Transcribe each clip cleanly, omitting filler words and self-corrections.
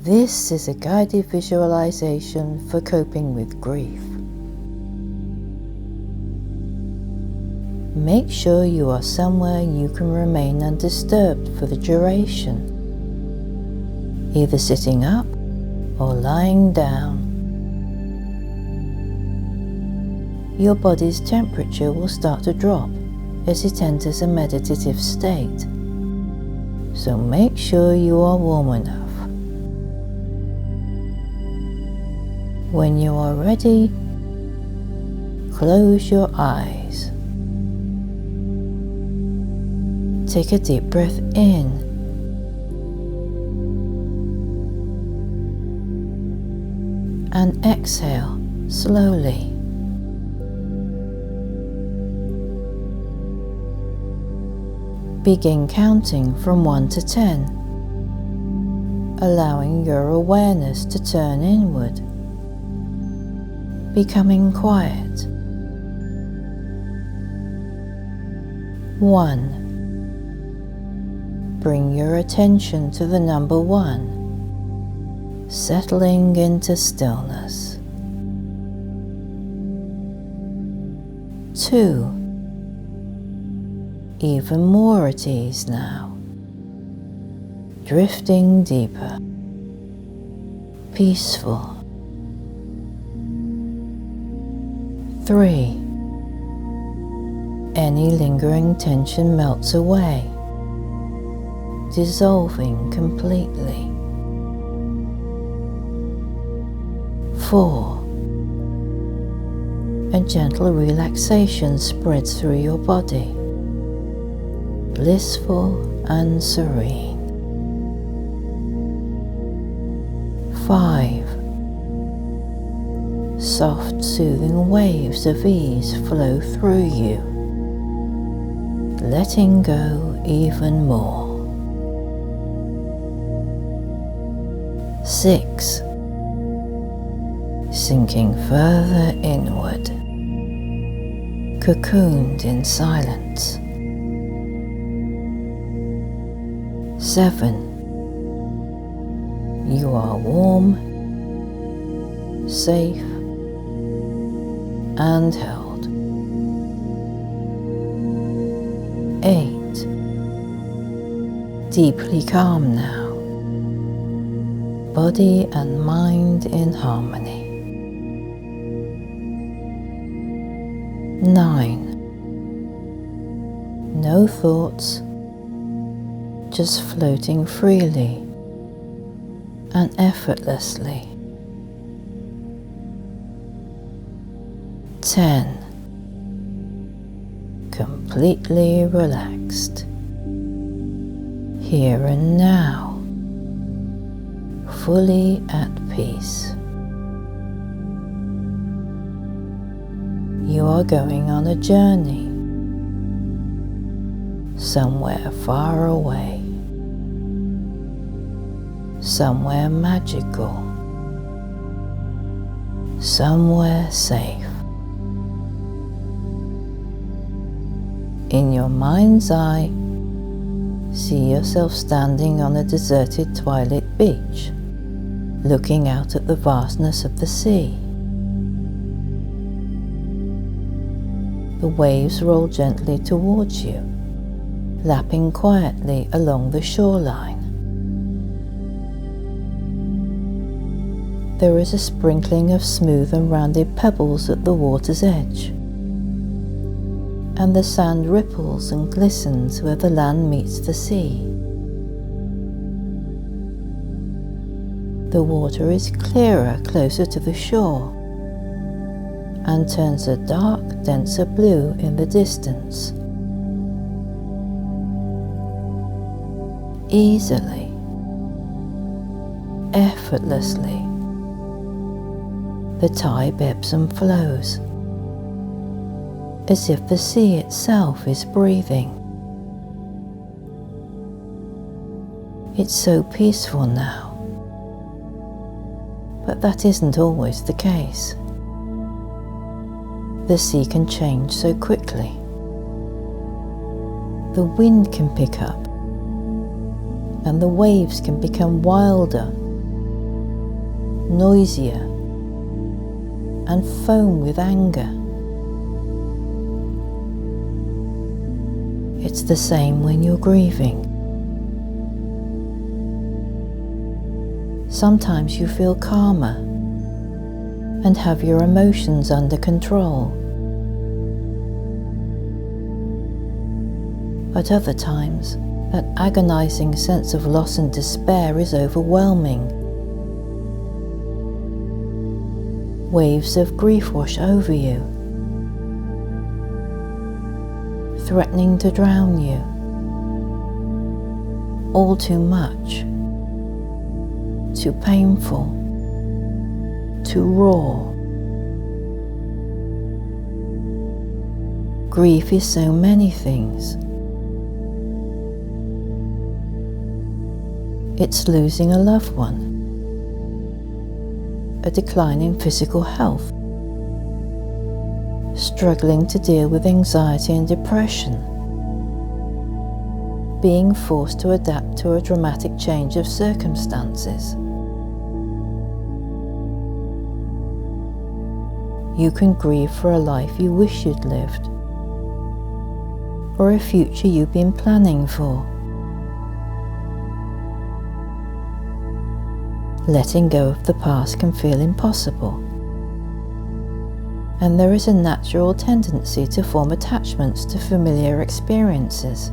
This is a guided visualization for coping with grief. Make sure you are somewhere you can remain undisturbed for the duration, either sitting up or lying down. Your body's temperature will start to drop as it enters a meditative state, so make sure you are warm enough. When you are ready, close your eyes. Take a deep breath in and exhale slowly. Begin counting from 1 to 10, allowing your awareness to turn inward, becoming quiet. 1. Bring your attention to the number 1, settling into stillness. 2. Even more at ease now, drifting deeper, peaceful. 3. Any lingering tension melts away, dissolving completely. 4. A gentle relaxation spreads through your body, blissful and serene. 5. Soft, soothing waves of ease flow through you, letting go even more. 6. Sinking further inward, cocooned in silence. 7. You are warm, safe, and held. 8. Deeply calm now, body and mind in harmony. 9. No thoughts, just floating freely and effortlessly. 10. Completely relaxed, here and now, fully at peace. You are going on a journey, somewhere far away, somewhere magical, somewhere safe. In your mind's eye, see yourself standing on a deserted twilit beach, looking out at the vastness of the sea. The waves roll gently towards you, lapping quietly along the shoreline. There is a sprinkling of smooth and rounded pebbles at the water's edge, and the sand ripples and glistens where the land meets the sea. The water is clearer closer to the shore and turns a dark, denser blue in the distance. Easily, effortlessly, the tide ebbs and flows, as if the sea itself is breathing. It's so peaceful now, but that isn't always the case. The sea can change so quickly. The wind can pick up, and the waves can become wilder noisier, and foam with anger. It's the same when you're grieving. Sometimes you feel calmer and have your emotions under control. At other times, that agonizing sense of loss and despair is overwhelming. Waves of grief wash over you, threatening to drown you. All too much, too painful, too raw. Grief is so many things. It's losing a loved one, a decline in physical health, struggling to deal with anxiety and depression, being forced to adapt to a dramatic change of circumstances. You can grieve for a life you wish you'd lived, or a future you've been planning for. Letting go of the past can feel impossible, and there is a natural tendency to form attachments to familiar experiences.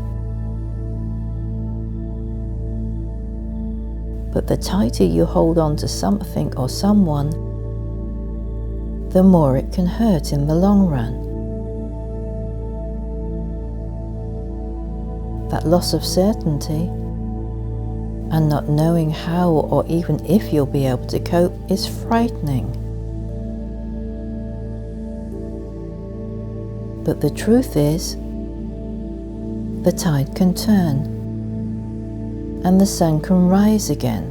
But the tighter you hold on to something or someone, the more it can hurt in the long run. That loss of certainty and not knowing how or even if you'll be able to cope is frightening. But the truth is, the tide can turn, and the sun can rise again,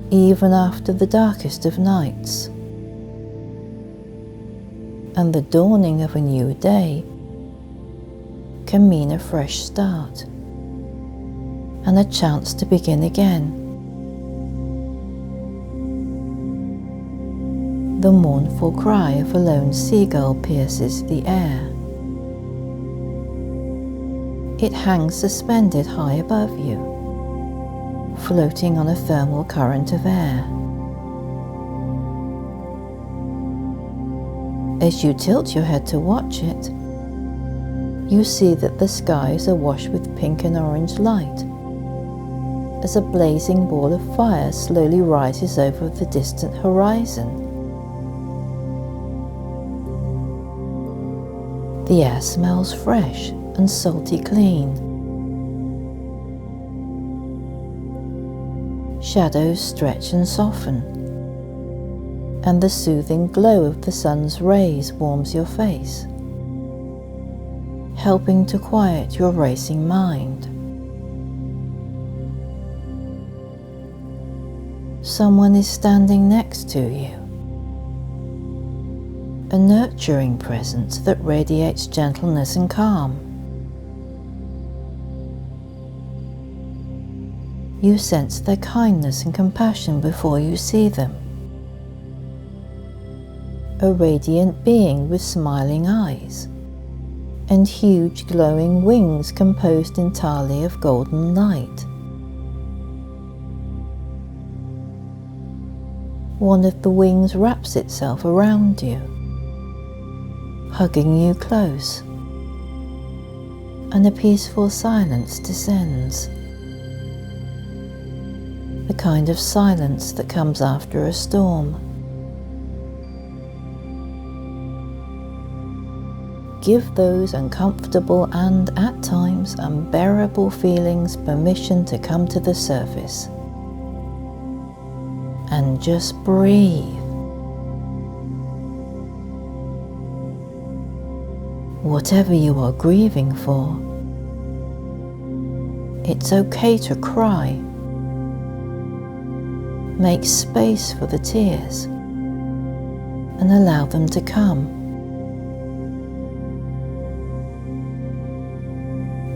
even after the darkest of nights. And the dawning of a new day can mean a fresh start, and a chance to begin again. The mournful cry of a lone seagull pierces the air. It hangs suspended high above you, floating on a thermal current of air. As you tilt your head to watch it, you see that the skies are awash with pink and orange light, as a blazing ball of fire slowly rises over the distant horizon. The air smells fresh and salty clean. Shadows stretch and soften, and the soothing glow of the sun's rays warms your face, helping to quiet your racing mind. Someone is standing next to you, a nurturing presence that radiates gentleness and calm. You sense their kindness and compassion before you see them. A radiant being with smiling eyes and huge glowing wings composed entirely of golden light. One of the wings wraps itself around you, hugging you close, and a peaceful silence descends. The kind of silence that comes after a storm. Give those uncomfortable and, at times, unbearable feelings permission to come to the surface. And just breathe. Whatever you are grieving for, it's okay to cry. Make space for the tears and allow them to come.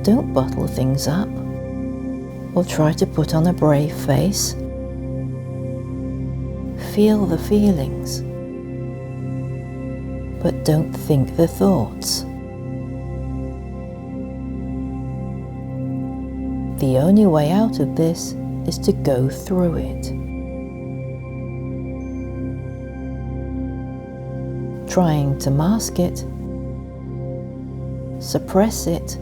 Don't bottle things up or try to put on a brave face. feel the feelings, but don't think the thoughts. The only way out of this is to go through it. Trying to mask it, suppress it,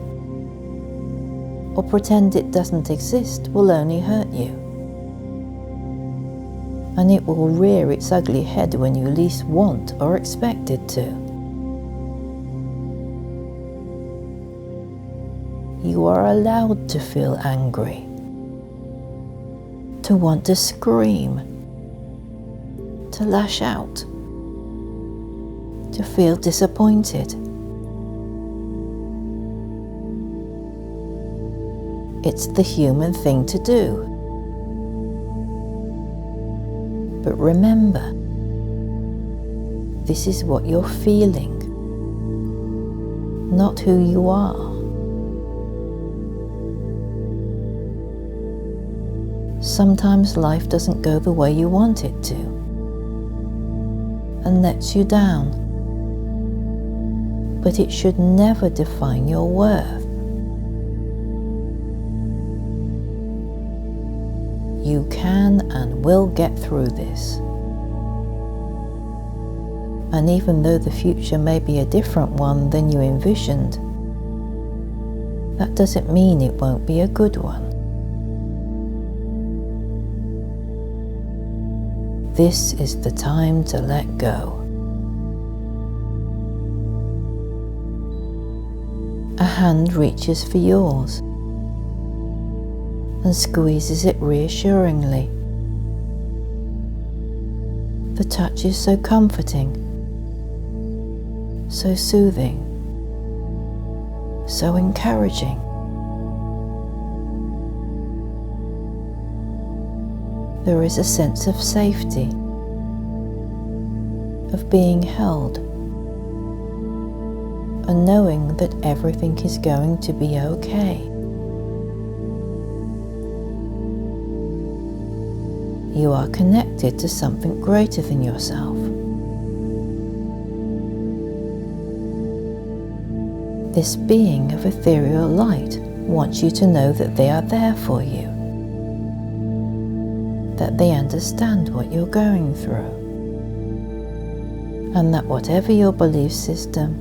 or pretend it doesn't exist will only hurt you. And it will rear its ugly head when you least want or expect it to. You are allowed to feel angry, to want to scream, to lash out, to feel disappointed. It's the human thing to do. But remember, this is what you're feeling, not who you are. Sometimes life doesn't go the way you want it to, and lets you down. But it should never define your worth. You can and will get through this. And even though the future may be a different one than you envisioned, that doesn't mean it won't be a good one. This is the time to let go. A hand reaches for yours and squeezes it reassuringly. The touch is so comforting, so soothing, so encouraging. There is a sense of safety, of being held, and knowing that everything is going to be okay. You are connected to something greater than yourself. This being of ethereal light wants you to know that they are there for you, that they understand what you're going through, and that whatever your belief system,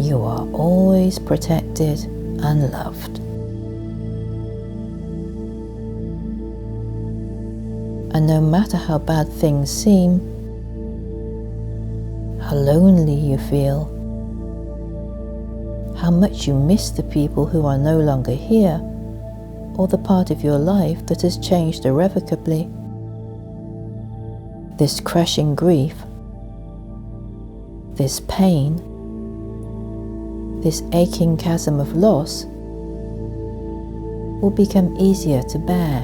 you are always protected and loved. And no matter how bad things seem, how lonely you feel, how much you miss the people who are no longer here, or the part of your life that has changed irrevocably, this crushing grief, this pain, this aching chasm of loss will become easier to bear.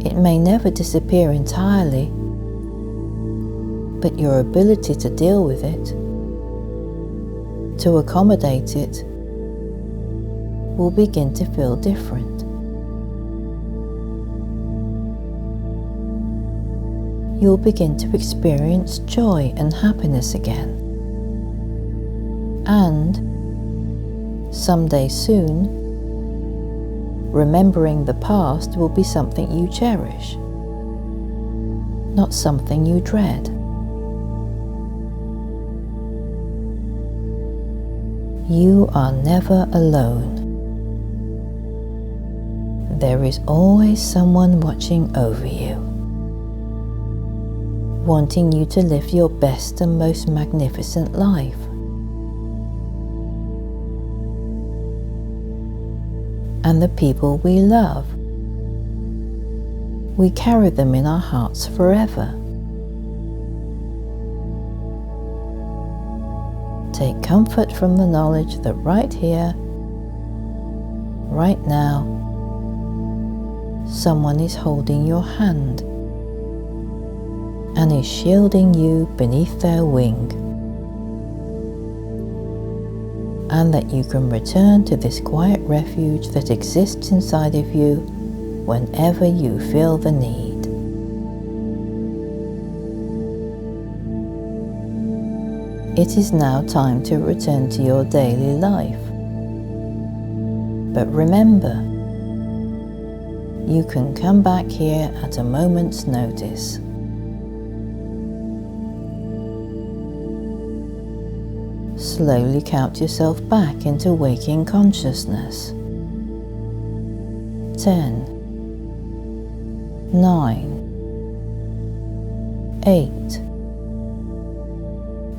It may never disappear entirely, but your ability to deal with it, to accommodate it, will begin to feel different. You'll begin to experience joy and happiness again. And someday soon, remembering the past will be something you cherish, not something you dread. You are never alone. There is always someone watching over you, wanting you to live your best and most magnificent life. And the people we love, we carry them in our hearts forever. Take comfort from the knowledge that right here, right now, someone is holding your hand and is shielding you beneath their wing. and that you can return to this quiet refuge that exists inside of you whenever you feel the need. It is now time to return to your daily life. But remember, you can come back here at a moment's notice. Slowly count yourself back into waking consciousness. 10, 9, 8,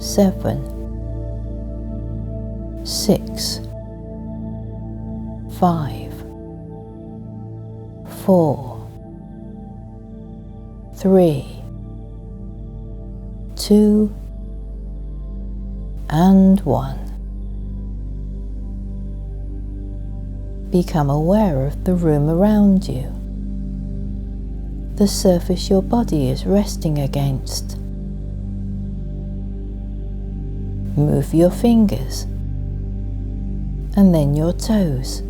7, 6, 5, 4, 3, 2, and 1. Become aware of the room around you, the surface your body is resting against. Move your fingers and then your toes,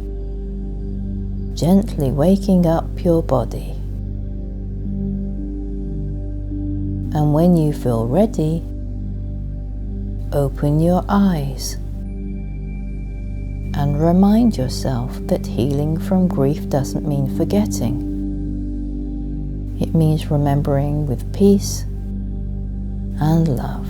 gently waking up your body. And when you feel ready, open your eyes and remind yourself that healing from grief doesn't mean forgetting. It means remembering with peace and love.